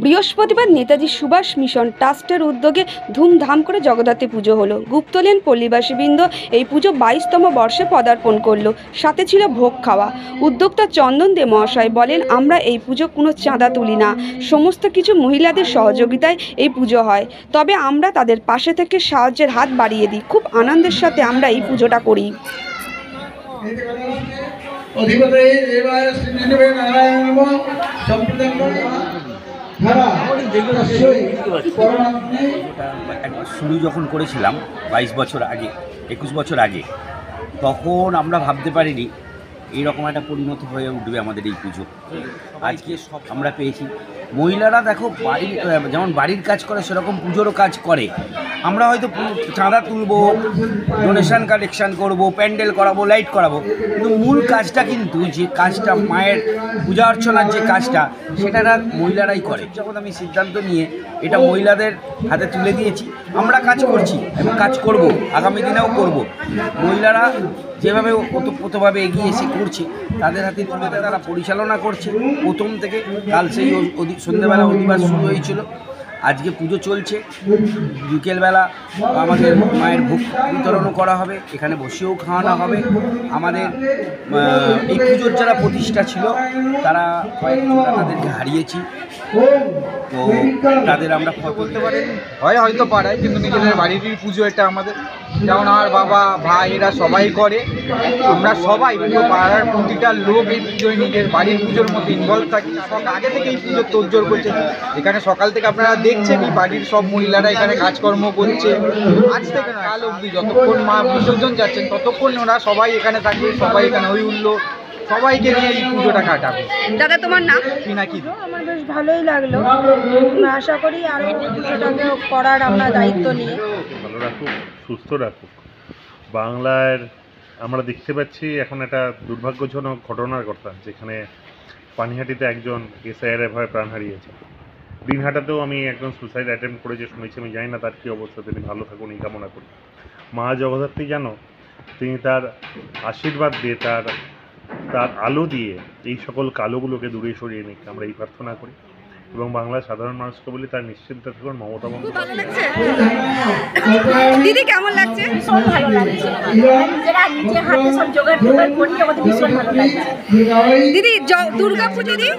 বৃহস্পতিবার নেতাজি সুভাষ মিশন ট্রাস্টের উদ্যোগে ধুমধাম করে জগদ্ধাত্রী পুজো হলো। গুপ্তলেন পল্লীবাসীবৃন্দ এই পুজো 22তম বর্ষে পদার্পণ করলো। সাথে ছিল ভোগ খাওয়া। উদ্যোক্তা চন্দন দে মহাশয় বলেন, আমরা এই পুজো কোনো চাঁদা তুলি না, সমস্ত কিছু মহিলাদের সহযোগিতায় এই পুজো হয়। তবে আমরা তাদের পাশে থেকে সাহায্যের হাত বাড়িয়ে দিই। খুব আনন্দের সাথে আমরা এই পুজোটা করি। শুরু যখন করেছিলাম 22 বছর আগে, 21 বছর আগে, তখন আমরা ভাবতে পারিনি এইরকম একটা পরিণত হয়ে উঠবে আমাদের এই পুজো। আজকে সব আমরা পেয়েছি। মহিলারা দেখো বাড়ির যেমন বাড়ির কাজ করে সেরকম পুজোরও কাজ করে। আমরা হয়তো চাঁদা তুলবো, ডোনেশন কালেকশান করব, প্যান্ডেল করাবো, লাইট করাবো, কিন্তু মূল কাজটা কিন্তু যে কাজটা মায়ের পূজা অর্চনার যে কাজটা সেটা মহিলারাই করে। যখন আমি সিদ্ধান্ত নিয়ে এটা মহিলাদের হাতে তুলে দিয়েছি, আমরা কাজ করছি এবং কাজ করব, আগামী দিনেও করব। মহিলারা যেভাবে ওতপ্রোতভাবে এগিয়ে এসে করছে, তাদের হাতে তুলে তারা পরিচালনা করছে প্রথম থেকে। কাল সেই সন্ধ্যেবেলা অধিবাস শুরু হয়েছিল, আজকে পুজো চলছে। বিকেলবেলা আমাদের মায়ের ভোগ বিতরণও করা হবে, এখানে বসেও খাওয়ানো হবে। আমাদের এই পুজোর যারা প্রতিষ্ঠা ছিল তারা কয়েকজনরা তাদেরকে হারিয়েছি, তো তাদের আমরা করতে পারি হয়তো পাড়ায়, কিন্তু নিজেদের বাড়িরই পুজো এটা আমাদের। যেমন আমার বাবা, ভাই, এরা সবাই করে। আমরা সবাই পাড়ার প্রতিটা লোক এই পুজোয় নিজের বাড়ির পুজোর মধ্যে ইনভলভ থাকি। আগে থেকে এই পুজোর তোড়জোড় করছে। এখানে সকাল থেকে আপনারা দেখছেন এই বাড়ির সব মহিলারা এখানে কাজকর্ম করছে। আজ থেকে না, কাল অবধি যতক্ষণ মা বিসর্জন যাচ্ছেন ততক্ষণ ওরা সবাই এখানে থাকবে, সবাই এখানে হই উঠলো, সবাইকে নিয়ে এই পুজোটা কাটাবে। দাদা, তোমার নাম? পিনাকি। আমার বেশ ভালোই লাগলো। আশা করি আরও পুজোটাকে করার আমরা দায়িত্ব নিয়ে ভালো রাখুক, সুস্থ রাখুক। বাংলার আমরা দেখতে পাচ্ছি এখন একটা দুর্ভাগ্যজনক ঘটনার কথা, যেখানে পানিহাটিতে একজন এসআইআর ভয়ে প্রাণ হারিয়েছে। দিনহাটাতেও আমি একজন সুসাইড অ্যাটেম্প করেছে শুনেছি, আমি জানি না তার কী অবস্থা। তিনি ভালো থাকুন এই কামনা করি। মা জগদ্ধাত্রী যেন তিনি তার আশীর্বাদ দিয়ে, তার আলো দিয়ে এই সকল কালোগুলোকে দূরে সরিয়ে নিক, আমরা এই প্রার্থনা করি। এবং বাংলার সাধারণ মানুষকে বলি তার নিশ্চিন্তে থাকুন। মমতা বন্দ্যোপাধ্যায়। দিদি, কেমন লাগছে? ভীষণ ভালো লাগছে। নিজেরা নিজে হাতে সব জোগাড় করি, আমাদের ভীষণ ভালো লাগছে। দিদি, দুর্গাপুজো দিদি